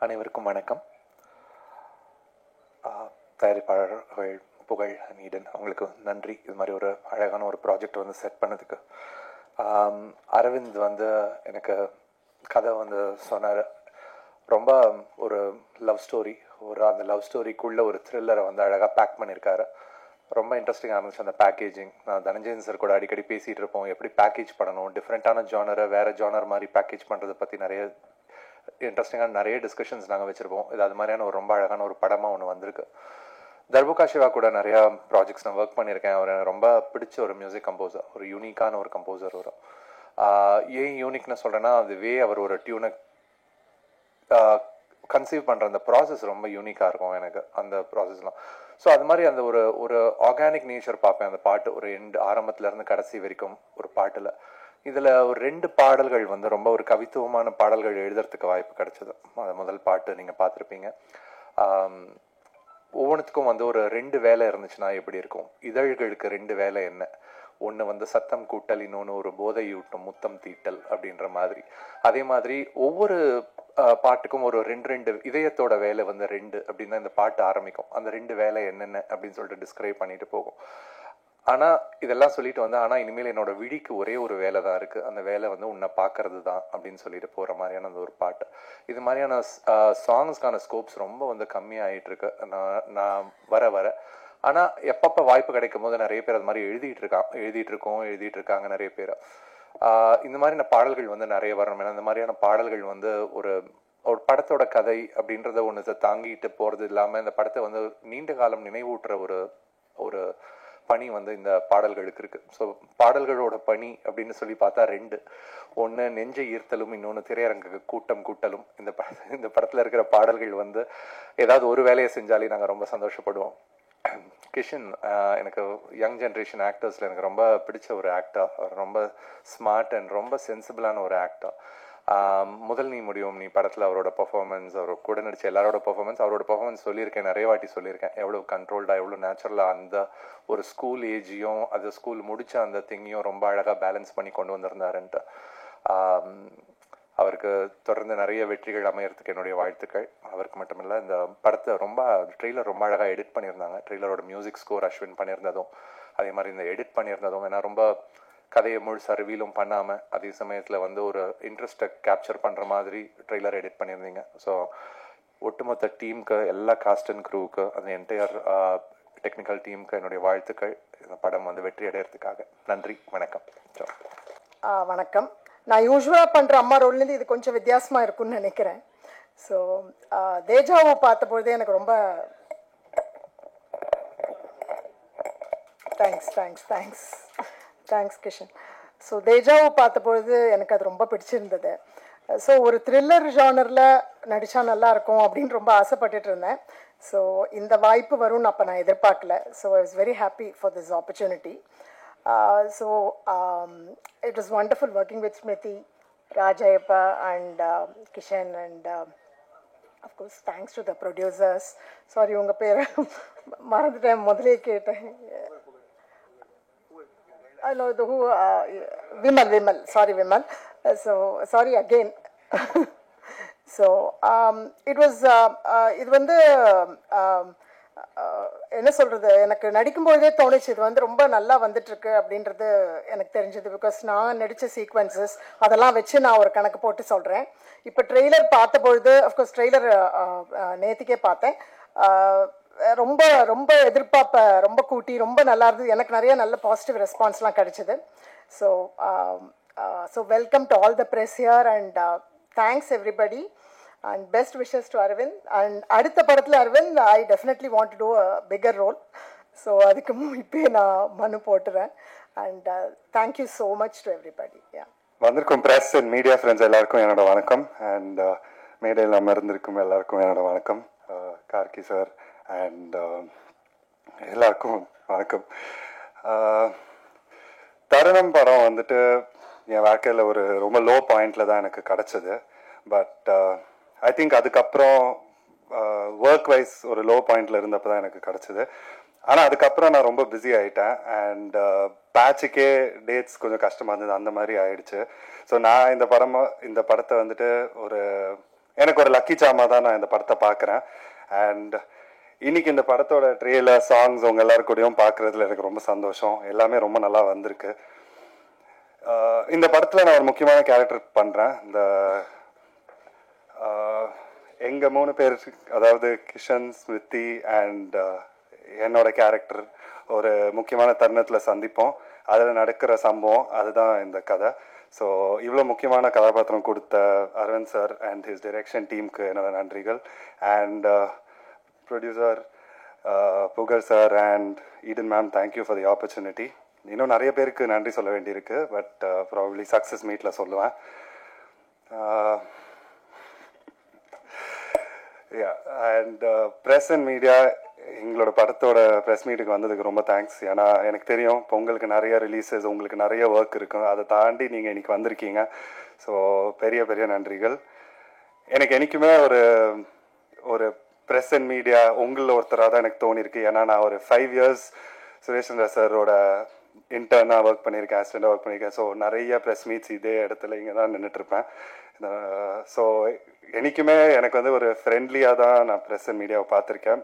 அனைவருக்கும் வணக்கம். தயாரிப்பாளர்கள் புகழ் நீடன் அவங்களுக்கு நன்றி. இது மாதிரி ஒரு அழகான ஒரு ப்ராஜெக்ட் வந்து செட் பண்ணதுக்கு. அரவிந்த் வந்து எனக்கு கதை வந்து சொன்னார். ரொம்ப ஒரு லவ் ஸ்டோரி, அந்த லவ் ஸ்டோரிக்குள்ளே ஒரு த்ரில்லரை வந்து அழகாக பேக் பண்ணியிருக்காரு. ரொம்ப இன்ட்ரெஸ்டிங்காக இருந்துச்சு அந்த பேக்கேஜிங். நான் தனஞ்சயன் சார் கூட அடிக்கடி பேசிகிட்டு இருப்போம், எப்படி பேக்கேஜ் பண்ணணும், டிஃப்ரெண்ட்டான ஜானரை வேறு ஜானர் மாதிரி பேக்கேஜ் பண்ணுறதை பற்றி நிறைய இன்ட்ரெஸ்டிங்கான நிறைய டிஸ்கஷன்ஸ் நாங்கள் வச்சுருப்போம். இது அது மாதிரியான ஒரு ரொம்ப அழகான ஒரு படமாக ஒன்று வந்திருக்கு. தர்புகா சிவா கூட நிறையா ப்ராஜெக்ட்ஸ் நான் ஒர்க் பண்ணியிருக்கேன். அவர் ரொம்ப பிடிச்ச ஒரு மியூசிக் கம்போசர், ஒரு யூனிக்கான ஒரு கம்போசர் வரும். ஏன் யூனிக்னு சொல்கிறேன்னா, அதுவே அவர் ஒரு டியூனை கன்சீவ் பண்ணுற அந்த ப்ராசஸ் ரொம்ப யூனிக்காக இருக்கும் எனக்கு, அந்த ப்ராசஸ்லாம். ஸோ அது மாதிரி அந்த ஒரு ஆர்கானிக் நேச்சர் பார்ப்பேன் அந்த பாட்டு, ஒரு ஆரம்பத்துலேருந்து கடைசி வரைக்கும் ஒரு பாட்டில். இதில் ஒரு 2 பாடல்கள் வந்து ரொம்ப ஒரு கவித்துவமான பாடல்கள் எழுதுறதுக்கு வாய்ப்பு கிடைச்சது. முதல் பாட்டு நீங்கள் பார்த்துருப்பீங்க. ஒவ்வொன்றுத்துக்கும் வந்து ஒரு 2 வேலை இருந்துச்சுன்னா எப்படி இருக்கும்? இதழ்களுக்கு 2 வேலை என்ன? ஒன்று வந்து சத்தம் கூட்டல், இன்னொன்று ஒரு போதையூட்டும் முத்தம் தீட்டல் அப்படின்ற மாதிரி. அதே மாதிரி ஒவ்வொரு பாட்டுக்கும் ஒரு 2 இதயத்தோட வேலை வந்து 2 அப்படின்னு தான் இந்த பாட்டு ஆரம்பிக்கும். அந்த 2 வேலை என்னென்ன அப்படின்னு சொல்லிட்டு டிஸ்கிரைப் பண்ணிட்டு போகும். ஆனால் இதெல்லாம் சொல்லிட்டு வந்து, ஆனால் இனிமேல் என்னோட விழிக்கு ஒரே ஒரு வேலை தான் இருக்குது, அந்த வேலை வந்து உன்னை பார்க்கறது தான் அப்படின்னு சொல்லிட்டு போகிற மாதிரியான அந்த ஒரு பாட்டு. இது மாதிரியான சாங்ஸ்க்கான ஸ்கோப்ஸ் ரொம்ப வந்து கம்மியாகிட்டு இருக்கு நான் வர. ஆனால் எப்பப்போ வாய்ப்பு கிடைக்கும் போது நிறைய பேர் அது மாதிரி எழுதிட்டு இருக்காங்க நிறைய பேர். இந்த மாதிரியான பாடல்கள் வந்து நிறைய வரணும். ஏன்னா இந்த மாதிரியான பாடல்கள் வந்து ஒரு படத்தோட கதை அப்படின்றத ஒன்று தாங்கிட்டு போகிறது இல்லாமல், இந்த படத்தை வந்து நீண்ட காலம் நினைவூட்டுற ஒரு பணி வந்து இந்த பாடல்களுக்கு இருக்கு. ஸோ பாடல்களோட பணி அப்படின்னு சொல்லி பார்த்தா 2. ஒன்று நெஞ்சை ஈர்த்தலும், இன்னொன்று திரையரங்கு கூட்டம் கூட்டலும். இந்த படத்தில் இருக்கிற பாடல்கள் வந்து ஏதாவது ஒரு வேலையை செஞ்சாலே நாங்கள் ரொம்ப சந்தோஷப்படுவோம். கிஷன் எனக்கு யங் ஜென்ரேஷன் ஆக்டர்ஸில் எனக்கு ரொம்ப பிடிச்ச ஒரு ஆக்டர். அவர் ரொம்ப ஸ்மார்ட் அண்ட் ரொம்ப சென்சிபிளான ஒரு ஆக்டர். முதல் நீ முடியும் நீ படத்தில் அவரோட பர்ஃபார்மன்ஸ், அவர் கூட நடித்த எல்லாரோட பர்ஃபார்மன்ஸ் சொல்லியிருக்கேன், நிறைய வாட்டி சொல்லியிருக்கேன். எவ்வளோ கண்ட்ரோல்டாக, எவ்வளோ நேச்சுரலாக அந்த ஒரு ஸ்கூல் ஏஜையும் அது ஸ்கூல் முடித்த அந்த திங்கையும் ரொம்ப அழகாக பேலன்ஸ் பண்ணி கொண்டு வந்திருந்தாருன்ட்டு. அவருக்கு தொடர்ந்து நிறைய வெற்றிகள் அமையறதுக்கு என்னுடைய வாழ்த்துக்கள். அவருக்கு மட்டுமில்லை, இந்த படத்தை ட்ரெய்லர் ரொம்ப அழகாக எடிட் பண்ணியிருந்தாங்க. ட்ரெய்லரோட மியூசிக் ஸ்கோர் அஸ்வின் பண்ணியிருந்ததும், அதே மாதிரி இந்த எடிட் பண்ணியிருந்ததும், ஏன்னா ரொம்ப கதையை முழுசா ரிவீலும் பண்ணாமல் அதே சமயத்தில் வந்து ஒரு இன்ட்ரெஸ்ட்டை கேப்சர் பண்ணுற மாதிரி ட்ரெய்லர் எடிட் பண்ணியிருந்தீங்க. ஸோ ஒட்டுமொத்த டீமுக்கு, எல்லா காஸ்ட் அண்ட் க்ரூவுக்கு, அந்த என்டையர் டெக்னிக்கல் டீமுக்கு என்னுடைய வாழ்த்துக்கள். இந்த படம் வந்து வெற்றி அடைகிறதுக்காக. நன்றி, வணக்கம். வணக்கம். நான் யூஸ்வலாக பண்ணுற அம்மா ரோல்லேருந்து இது கொஞ்சம் வித்தியாசமாக இருக்கும்னு நினைக்கிறேன். ஸோ தேஜாவை பார்த்தபொழுதே எனக்கு ரொம்ப தேங்க்ஸ் கிஷன். ஸோ தேஜாவை பார்த்தபொழுது எனக்கு அது ரொம்ப பிடிச்சிருந்தது. ஸோ ஒரு த்ரில்லர் ஜானரில் நடித்தா நல்லாயிருக்கும் அப்படின்னு ரொம்ப ஆசைப்பட்டுட்டு இருந்தேன். ஸோ இந்த வாய்ப்பு வரும்னு அப்போ நான் எதிர்பார்க்கல. So I was very happy for this opportunity. It was wonderful working with Smriti, Rajayappa and Kishan, and of course thanks to the producers. Sorry, unga pera marandhutten modale keten. I know who Vimal. Sorry Vimal. So sorry again. So it was இது வந்து என்ன சொல்கிறது, எனக்கு நடிக்கும்போதே தோணுச்சு இது வந்து ரொம்ப நல்லா வந்துட்டுருக்கு அப்படின்றது எனக்கு தெரிஞ்சது. பிகாஸ் நான் நடித்த சீக்வன்சஸ் அதெல்லாம் வச்சு நான் ஒரு கணக்கு போட்டு சொல்கிறேன். இப்போ ட்ரெய்லர் பார்த்தபொழுது, அஃப்கோர்ஸ் ட்ரெய்லர் நேற்றுக்கே பார்த்தேன், ரொம்ப ரொம்ப எதிர்பார்ப்பை ரொம்ப கூட்டி ரொம்ப நல்லா இருந்தது. எனக்கு நிறைய நல்ல பாசிட்டிவ் ரெஸ்பான்ஸ்லாம் கிடைச்சிது. So welcome to all the press here and thanks everybody. And best wishes to Arvind. And அடுத்த படத்தில் Arvind, I definitely want to do a bigger role. So அதுக்கு இப்போ நான் மனு போட்டுறேன். And thank you so much to everybody. Yeah. வந்திருக்கும் press and media friends எல்லாருக்கும் என்னோட வணக்கம். அண்ட் மேடையில் அமர்ந்திருக்கும் எல்லாருக்கும் என்னோட வணக்கம். கார்கி சார் அண்ட் எல்லாருக்கும் வணக்கம். தருணம் படம் வந்துட்டு என் வாழ்க்கையில் ஒரு ரொம்ப லோ பாயிண்டில் தான் எனக்கு கிடச்சிது. பட் ஐ திங்க் அதுக்கப்புறம் ஒர்க் வைஸ் ஒரு லோ பாயிண்டில் இருந்தப்போ தான் எனக்கு கிடச்சிது. ஆனால் அதுக்கப்புறம் நான் ரொம்ப பிஸி ஆகிட்டேன். அண்ட் பேட்சுக்கே டேட்ஸ் கொஞ்சம் கஷ்டமாக இருந்தது, அந்த மாதிரி ஆயிடுச்சு. ஸோ நான் இந்த படத்தை வந்துட்டு ஒரு எனக்கு ஒரு லக்கி சாமா தான் நான் இந்த படத்தை பார்க்குறேன். அண்ட் இன்னைக்கு இந்த படத்தோட ட்ரெய்லர் சாங்ஸ் உங்கள் எல்லாருக்கூடையும் பார்க்குறதுல எனக்கு ரொம்ப சந்தோஷம். எல்லாமே ரொம்ப நல்லா வந்திருக்கு. இந்த படத்தில் நான் ஒரு முக்கியமான கேரக்டர் பண்ணுறேன். இந்த எங்கள் 3 பேர், அதாவது கிஷன், ஸ்மிருதி அண்ட் என்னோட கேரக்டர் ஒரு முக்கியமான தருணத்தில் சந்திப்போம். அதில் நடக்கிற சம்பவம் அதுதான் இந்த கதை. ஸோ இவ்வளோ முக்கியமான கதாபாத்திரம் கொடுத்த Aravind sir and his direction டீமுக்கு என்னோட நன்றிகள். And producer Pugazh sir and Eden ma'am, thank you for the opportunity. இன்னும் நிறைய பேருக்கு நன்றி சொல்ல வேண்டியிருக்கு, பட் ப்ராபப்ளி சக்ஸஸ் மீட்டில் சொல்லுவேன். அண்ட் ப்ரெஸ் அண்ட் மீடியா, எங்களோட படத்தோட ப்ரெஸ் மீட்டுக்கு வந்ததுக்கு ரொம்ப தேங்க்ஸ். ஏன்னா எனக்கு தெரியும் பொங்கலுக்கு நிறைய ரிலீஸஸ், உங்களுக்கு நிறைய ஒர்க் இருக்கும். அதை தாண்டி நீங்கள் இன்னைக்கு வந்திருக்கீங்க. ஸோ பெரிய பெரிய நன்றிகள். எனக்கு என்றைக்குமே ஒரு ப்ரெஸ் அண்ட் மீடியா உங்களில் ஒருத்தராக தான் எனக்கு தோணிருக்கு. ஏன்னா நான் ஒரு 5 years சுரேஷ் சந்திரா சாரோட இன்டர்னாக ஒர்க் பண்ணியிருக்கேன், அசிஸ்டண்டாக ஒர்க் பண்ணியிருக்கேன். ஸோ நிறைய ப்ரெஸ் மீட்ஸ் இதே இடத்துல இங்கே தான் நின்றுட்டுருப்பேன். ஸோ என்றைக்குமே எனக்கு ஒரு ஃப்ரெண்ட்லியாக தான் நான் ப்ரெஸ் அண்ட் மீடியாவை பார்த்துருக்கேன்.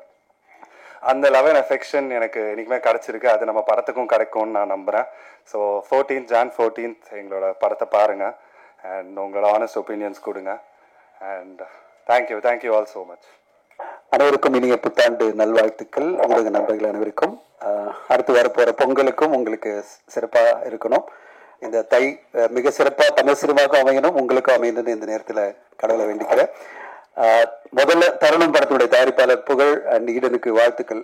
அந்த லவ் அண்ட் அஃபெக்ஷன் எனக்கு என்றைக்குமே கிடச்சிருக்கு. அது நம்ம படத்துக்கும் கிடைக்கும்னு நான் நம்புகிறேன். ஸோ Jan 14th எங்களோட படத்தை பாருங்கள் அண்ட் உங்களோட ஆனஸ்ட் ஒப்பீனியன்ஸ் கொடுங்க. And thank you all so much. அனைவருக்கும் இனிய புத்தாண்டு நல்வாழ்த்துக்கள். ஊடக நண்பர்கள் அனைவருக்கும் அடுத்து வரப்போகிற பொங்கலுக்கும் உங்களுக்கு சிறப்பாக இருக்கணும். இந்த மிக சிறப்பாக தமிழ் சினிமாவுக்கும் அமையணும், உங்களுக்கும் அமையணும்னு இந்த நேரத்தில் கடவுளை வேண்டிக்கிறேன். முதல்ல தருணம் படத்தினுடைய தயாரிப்பாளர் புகழ் அண்ட் ஈடனுக்கு வாழ்த்துக்கள்.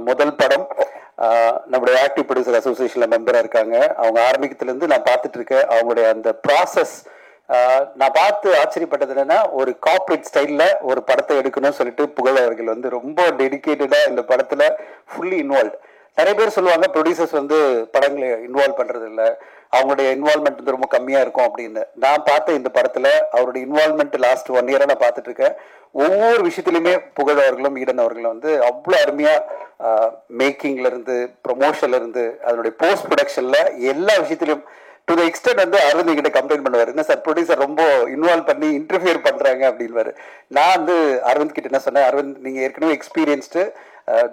முதல் படம் நம்முடைய ஆக்டிவ் ப்ரொடியூசர் அசோசியேஷன்ல மெம்பரா இருக்காங்க. அவங்க ஆரம்பிக்கத்திலிருந்து நான் பார்த்துட்டு இருக்கேன். அவங்களுடைய அந்த ப்ராசஸ் நான் பார்த்து ஆச்சரியப்பட்டது என்னன்னா, ஒரு கார்ப்பரேட் ஸ்டைல்ல ஒரு படத்தை எடுக்கணும்னு சொல்லிட்டு புகழ் அவர்கள் ரொம்ப டெடிகேட்டடா இந்த படத்துல ஃபுல்லி இன்வால்வ். நிறைய பேர் சொல்லுவாங்க ப்ரொடியூசர்ஸ் படங்களை இன்வால்வ் பண்றது இல்லை, அவங்களுடைய இன்வால்மெண்ட் ரொம்ப கம்மியா இருக்கும் அப்படின்னு. நான் பார்த்த இந்த படத்துல அவருடைய இன்வால்மெண்ட் லாஸ்ட் 1 year நான் பார்த்துட்டு இருக்கேன். ஒவ்வொரு விஷயத்திலுமே புகழ் அவர்களும் ஈடன் அவர்களும் அவ்வளோ அருமையா மேக்கிங்ல இருந்து ப்ரொமோஷன்ல இருந்து அதனுடைய போஸ்ட் ப்ரொடக்ஷன்ல எல்லா விஷயத்திலும் டு த எக்ஸ்டென்ட் அரவிந்த் கிட்ட கம்ப்ளைண்ட் பண்ணுவார், என்ன சார் ப்ரொடியூசர் ரொம்ப இன்வால்வ் பண்ணி இன்டர்ஃபியர் பண்றாங்க அப்படின்னு. நான் அரவிந்த் கிட்ட என்ன சொன்னேன், அரவிந்த் நீங்க ஏற்கனவே எக்ஸ்பீரியன்ஸ்டு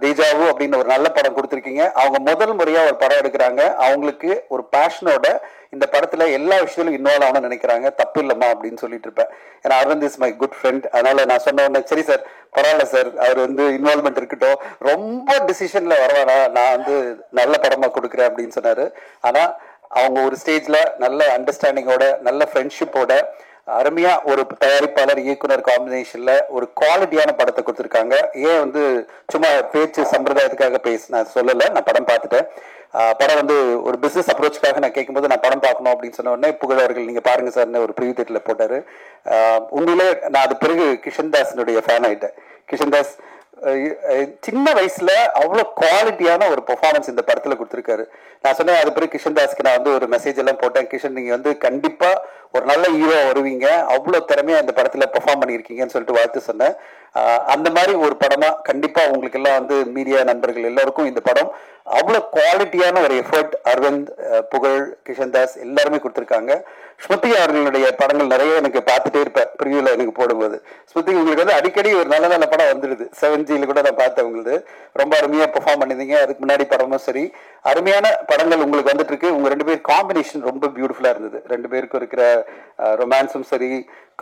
தேஜாவு அப்படின்னு ஒரு நல்ல படம் கொடுத்துருக்கீங்க. அவங்க முதல் முறையா ஒரு படம் எடுக்கிறாங்க, அவங்களுக்கு ஒரு பேஷனோட இந்த படத்துல எல்லா விஷயத்திலும் இன்வால்வ் ஆகணும்னு நினைக்கிறாங்க, தப்பு இல்லம்மா அப்படின்னு சொல்லிட்டு இருப்பேன். ஏன்னா Aravind is my good friend. அதனால நான் சொன்ன உடனே சரி சார் பரவாயில்ல சார், அவர் இன்வால்வ்மெண்ட் இருக்கட்டும், ரொம்ப டிசிஷன்ல வரவானா, நான் நல்ல படமா கொடுக்குறேன் அப்படின்னு சொன்னாரு. ஆனா அவங்க ஒரு ஸ்டேஜ்ல நல்ல அண்டர்ஸ்டாண்டிங்கோட நல்ல ஃப்ரெண்ட்ஷிப்போட அருமையா ஒரு தயாரிப்பாளர் இயக்குனர் காம்பினேஷன்ல ஒரு குவாலிட்டியான படத்தை கொடுத்துருக்காங்க. ஏன் சும்மா பேச்சு சம்பிரதாயத்துக்காக நான் சொல்லல, நான் படம் பார்த்துட்டேன். படம் ஒரு பிசினஸ் அப்ரோச்சுக்காக நான் கேட்கும்போது நான் படம் பார்க்கணும் அப்படின்னு சொன்ன உடனே புகழ் அவர்கள் நீங்க பாருங்க சார்னு ஒரு ப்ரிவியூ தியேட்டர்ல போட்டாரு. உண்மையிலே நான் அது பிறகு கிஷன்தாஸினுடைய ஃபேன் ஆயிட்டேன். கிஷன்தாஸ் சின்ன வயசுல அவ்வளவு குவாலிட்டியான ஒரு பெர்ஃபார்மன்ஸ் இந்த படத்துல கொடுத்துருக்காரு. நான் சொன்னேன் அது பிறகு கிஷன்தாஸ்க்கு நான் ஒரு மெசேஜ் எல்லாம் போட்டேன், கிஷன் நீங்க கண்டிப்பா ஒரு நல்ல ஹீரோ வருவீங்க, அவ்வளவு திறமையா இந்த படத்துல பெர்ஃபார்ம் பண்ணியிருக்கீங்கன்னு சொல்லிட்டு வாழ்த்து சொன்னேன். அந்த மாதிரி ஒரு படமா கண்டிப்பா உங்களுக்கு எல்லாம் மீடியா நண்பர்கள் எல்லாருக்கும் இந்த படம் அவ்வளவு குவாலிட்டியான ஒரு எஃபர்ட் அரவிந்த், புகழ், கிஷன்தாஸ் எல்லாருமே கொடுத்துருக்காங்க. ஸ்மிருதி அவர்களுடைய படங்கள் நிறைய எனக்கு பார்த்துட்டே இருப்பேன் ப்ரிவியூல எனக்கு போடும்போது. ஸ்மிருதி உங்களுக்கு அடிக்கடி ஒரு நல்ல நல்ல படம் வந்துடுது. 7Gல கூட நான் பார்த்தேன், உங்களுக்கு ரொம்ப அருமையா பெர்ஃபார்ம் பண்ணிருந்தீங்க. அதுக்கு முன்னாடி படமும் சரி அருமையான படங்கள் உங்களுக்கு வந்துட்டு இருக்கு. உங்க 2 பேர் காம்பினேஷன் ரொம்ப பியூட்டிஃபுல்லா இருந்தது. 2 பேருக்கும் இருக்கிற ரொமான்ஸும் சரி,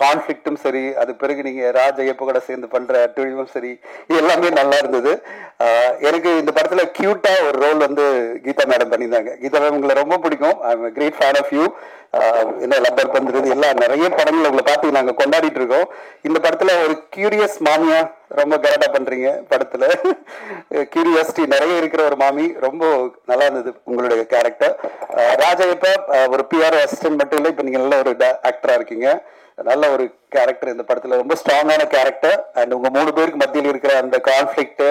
கான்ஃபிளிக்டும் சரி, அது பிறகு நீங்க ராஜ் ஐயப்ப கூட சேர்ந்து பண்ற துணிவும் சரி, இது எல்லாமே நல்லா இருந்தது. எனக்கு இந்த படத்துல கியூட்டா ஒரு ரோல் கீதா மேடம் பண்ணியிருந்தாங்க. கீதா மேம் உங்களை ரொம்ப பிடிக்கும். I am great fan of you. என்ன லப்பர் பண்றது எல்லாம் நிறைய படங்கள் உங்களை பார்த்து நாங்க கொண்டாடிட்டு இருக்கோம். இந்த படத்துல ஒரு கியூரியஸ் மாமியா ரொம்ப கரெக்டா பண்றீங்க. படத்துல கியூரியாசிட்டி நிறைய இருக்கிற ஒரு மாமி, ரொம்ப நல்லா இருந்தது உங்களுடைய கேரக்டர். ராஜையப்ப ஒரு PR அசிஸ்டன்ட் மட்டும் இல்லை, இப்ப நீங்க நல்ல ஒரு ஆக்டரா இருக்கீங்க. நல்ல ஒரு கேரக்டர் இந்த படத்துல, ரொம்ப ஸ்ட்ராங்கான கேரக்டர். அண்ட் உங்க 3 பேருக்கு மத்தியில் இருக்கிற அந்த கான்ஃபிளிக்ட்,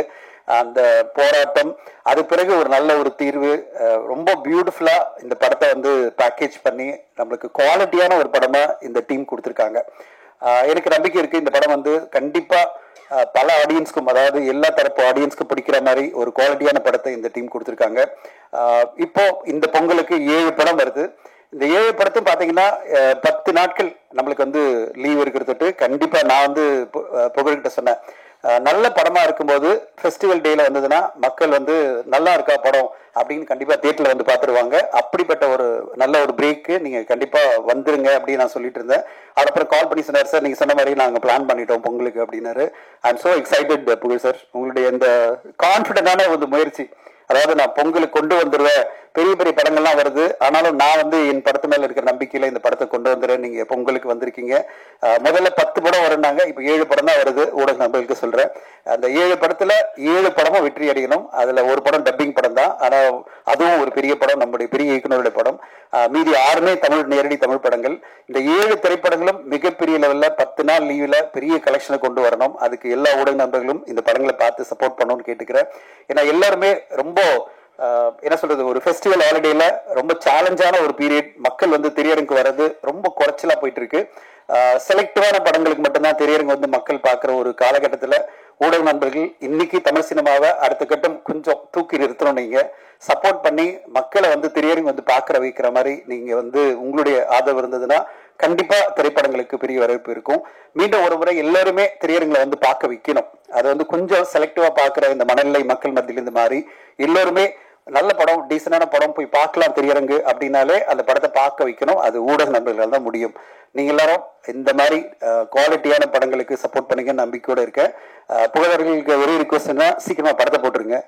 அந்த போராட்டம், அது பிறகு ஒரு நல்ல ஒரு தீர்வு, ரொம்ப பியூட்டிஃபுல்லா இந்த படத்தை பேக்கேஜ் பண்ணி நம்மளுக்கு குவாலிட்டியான ஒரு படமா இந்த டீம் கொடுத்துருக்காங்க. எனக்கு நம்பிக்கை இருக்கு இந்த படம் கண்டிப்பா பல ஆடியன்ஸ்க்கும், அதாவது எல்லா தரப்பு ஆடியன்ஸ்க்கும் பிடிக்கிற மாதிரி ஒரு குவாலிட்டியான படத்தை இந்த டீம் கொடுத்துருக்காங்க. இப்போ இந்த பொங்கலுக்கு 7 படம் வருது. இந்த 7 படத்தையும் பார்த்தீங்கன்னா 10 நாட்கள் நம்மளுக்கு வந்து லீவ் இருக்கிறது. கண்டிப்பா நான் வந்து புகழ்கிட்ட சொன்னேன், நல்ல படமா இருக்கும்போது ஃபெஸ்டிவல் டேல வந்ததுன்னா மக்கள் வந்து நல்லா இருக்கா படம் அப்படின்னு கண்டிப்பா தியேட்டர்ல வந்து பார்த்துருவாங்க. அப்படிப்பட்ட ஒரு நல்ல ஒரு பிரேக்கு நீங்க கண்டிப்பா வந்துருங்க அப்படின்னு நான் சொல்லிட்டு இருந்தேன். அதுக்கப்புறம் கால் பண்ணி சொன்னார், சார் நீங்க சொன்ன மாதிரி நாங்க பிளான் பண்ணிட்டோம் பொங்கலுக்கு அப்படின்னாரு. ஐ எம் சோ எக்ஸைட்டட் புகழ் சார், உங்களுடைய இந்த கான்பிடண்டான ஒரு முயற்சி. அதாவது நான் பொங்கலுக்கு கொண்டு வந்துடுவேன், பெரிய பெரிய படங்கள்லாம் வருது, ஆனாலும் நான் வந்து என் படத்து மேல இருக்கிற நம்பிக்கையில இந்த படத்தை கொண்டு வந்துடுறேன். நீங்க பொங்கலுக்கு வந்திருக்கீங்க. முதல்ல 10 படம் வரும்னாங்க, இப்ப 7 படம் தான் வருது. ஊடக நம்பர்களுக்கு சொல்றேன், அந்த 7 படத்துல 7 படமும் வெற்றி அடையணும். அதுல ஒரு படம் டப்பிங் படம் தான், ஆனா அதுவும் ஒரு பெரிய படம், நம்முடைய பெரிய இயக்குனருடைய படம். மீதி 6மே நேரடி தமிழ் படங்கள். இந்த 7 திரைப்படங்களும் மிகப்பெரிய லெவல்ல 10 நாள் லீவ்ல பெரிய கலெக்ஷனை கொண்டு வரணும். அதுக்கு எல்லா ஊடக நண்பர்களும் இந்த படங்களை பார்த்து சப்போர்ட் பண்ணணும்னு கேட்டுக்கிறேன். ஏன்னா எல்லாருமே ரொம்ப என்ன சொல்றது, ஒரு ஃபெஸ்டிவல் ஹாலிடேல ரொம்ப சேலஞ்சான ஒரு பீரியட். மக்கள் வந்து திரையரங்குக்கு வர்றது ரொம்ப குறைச்சலா போயிட்டு இருக்கு. செலக்டிவான படங்களுக்கு மட்டும்தான் திரையரங்கு வந்து மக்கள் பார்க்குற ஒரு காலகட்டத்தில் ஊடக நண்பர்கள் இன்னைக்கு தமிழ் சினிமாவை அடுத்த கட்டம் கொஞ்சம் தூக்கி நிறுத்தணும். நீங்க சப்போர்ட் பண்ணி மக்களை வந்து திரையரங்கு வந்து பார்க்குற வைக்கிற மாதிரி நீங்க வந்து உங்களுடைய ஆதரவு இருந்ததுன்னா கண்டிப்பா திரைப்படங்களுக்கு பெரிய வரவேற்பு இருக்கும். மீண்டும் ஒரு முறை எல்லாருமே திரையரங்களை வந்து பார்க்க வைக்கணும். அதை வந்து கொஞ்சம் செலக்டிவா பார்க்குற இந்த மனநிலை மக்கள் மத்தியிலிருந்து மாறி எல்லாருமே நல்ல படம், டீசனான படம் போய் பார்க்கலாம் திரையரங்கு அப்படின்னாலே அந்த படத்தை பார்க்க வைக்கணும். அது ஊடக நண்பர்களால் தான் முடியும். நீங்க எல்லாரும் இந்த மாதிரி குவாலிட்டியான படங்களுக்கு சப்போர்ட் பண்ணுங்க நம்பிக்கையோட இருக்கேன். புகழர்களுக்கு ஒரே ரிக்வஸ்ட்னா சீக்கிரமா படத்தை போட்டுருங்க.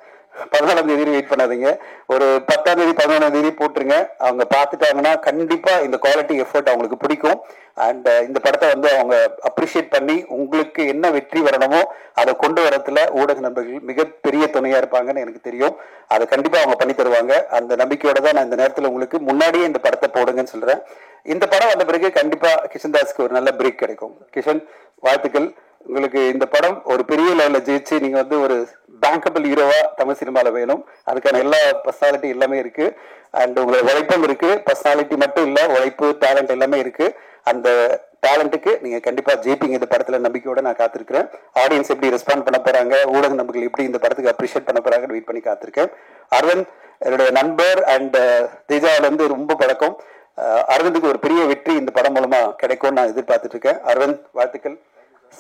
14ஆம் தேதி வெயிட் பண்ணாதீங்க, ஒரு 10ஆம் தேதி 11ஆம் தேதி போட்டுருங்க. அவங்க பார்த்துட்டாங்கன்னா கண்டிப்பா இந்த குவாலிட்டி எஃபர்ட் அவங்களுக்கு பிடிக்கும். அண்ட் இந்த படத்தை வந்து அவங்க அப்ரிஷியேட் பண்ணி உங்களுக்கு என்ன வெற்றி வரணுமோ அதை கொண்டு வரத்துல ஊடக நண்பர்கள் மிகப்பெரிய துணையா இருப்பாங்கன்னு எனக்கு தெரியும். அதை கண்டிப்பா அவங்க பண்ணி தருவாங்க. அந்த நம்பிக்கையோட தான் நான் இந்த நேரத்தில் உங்களுக்கு முன்னாடியே இந்த படத்தை போடுங்கன்னு சொல்றேன். இந்த படம் வந்த பிறகு கண்டிப்பா கிஷன் தாஸ்க்கு ஒரு நல்ல பிரேக் கிடைக்கும். கிஷன், வாழ்த்துக்கள். உங்களுக்கு இந்த படம் ஒரு பெரிய லெவலில் ஜெயிச்சு நீங்க வந்து ஒரு பேங்கபிள் ஹீரோவா தமிழ் சினிமால வேணும். அதுக்கான எல்லா பர்சனாலிட்டி எல்லாமே இருக்கு. அண்ட் உங்களோட உழைப்பும் இருக்கு. பர்சனாலிட்டி மட்டும் இல்ல, உழைப்பு, டேலண்ட் எல்லாமே இருக்கு. அந்த டேலண்ட்டுக்கு நீங்க கண்டிப்பா ஜெயிப்பீங்க. இந்த படத்துல நம்பிக்கையோட நான் காத்திருக்கிறேன். ஆடியன்ஸ் எப்படி ரெஸ்பாண்ட் பண்ண போறாங்க, ஊடக நண்பர்கள் எப்படி இந்த படத்துக்கு அப்ரிஷியேட் பண்ண போறாங்கன்னு வெயிட் பண்ணி காத்திருக்கேன். அரவிந்த் என்னுடைய நண்பர் அண்ட் தேஜாவில இருந்து ரொம்ப பழக்கம். அரவிந்துக்கு ஒரு பெரிய வெற்றி இந்த படம் மூலமா கிடைக்கும்னு நான் எதிர்பார்த்துட்டு இருக்கேன். அரவிந்த், வாழ்த்துக்கள்.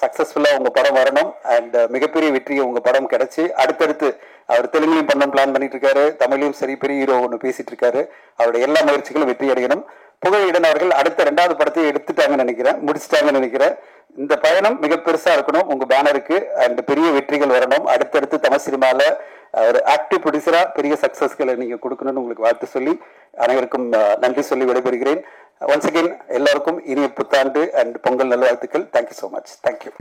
சக்சஸ்ஃபுல்லா உங்க படம் வரணும் அண்ட் மிகப்பெரிய வெற்றியை உங்க படம் கிடைச்சு அடுத்தடுத்து அவர் தெலுங்குலையும் பண்ண பிளான் பண்ணிட்டு இருக்காரு, தமிழையும் சரி பெரிய ஹீரோ ஒன்று பேசிட்டு இருக்காரு. அவருடைய எல்லா முயற்சிகளும் வெற்றி அடையணும். புகழிடன் அவர்கள் அடுத்த 2வது படத்தை எடுத்துட்டாங்கன்னு நினைக்கிறேன், முடிச்சுட்டாங்கன்னு நினைக்கிறேன். இந்த பயணம் மிக பெருசா இருக்கணும் உங்க பேனருக்கு அண்ட் பெரிய வெற்றிகள் வரணும். அடுத்தடுத்து தமிழ் சினிமால ஒரு ஆக்டிவ் ப்ரொடியூசரா பெரிய சக்சஸ்களை நீங்க கொடுக்கணும்னு உங்களுக்கு வாழ்த்து சொல்லி அனைவருக்கும் நன்றி சொல்லி விடைபெறுகிறேன். ஒன்ஸ் அகெயின் எல்லாருக்கும் இனிய புத்தாண்டு அண்ட் பொங்கல் நல்வாழ்த்துக்கள். Thank you so much. தேங்க்யூ.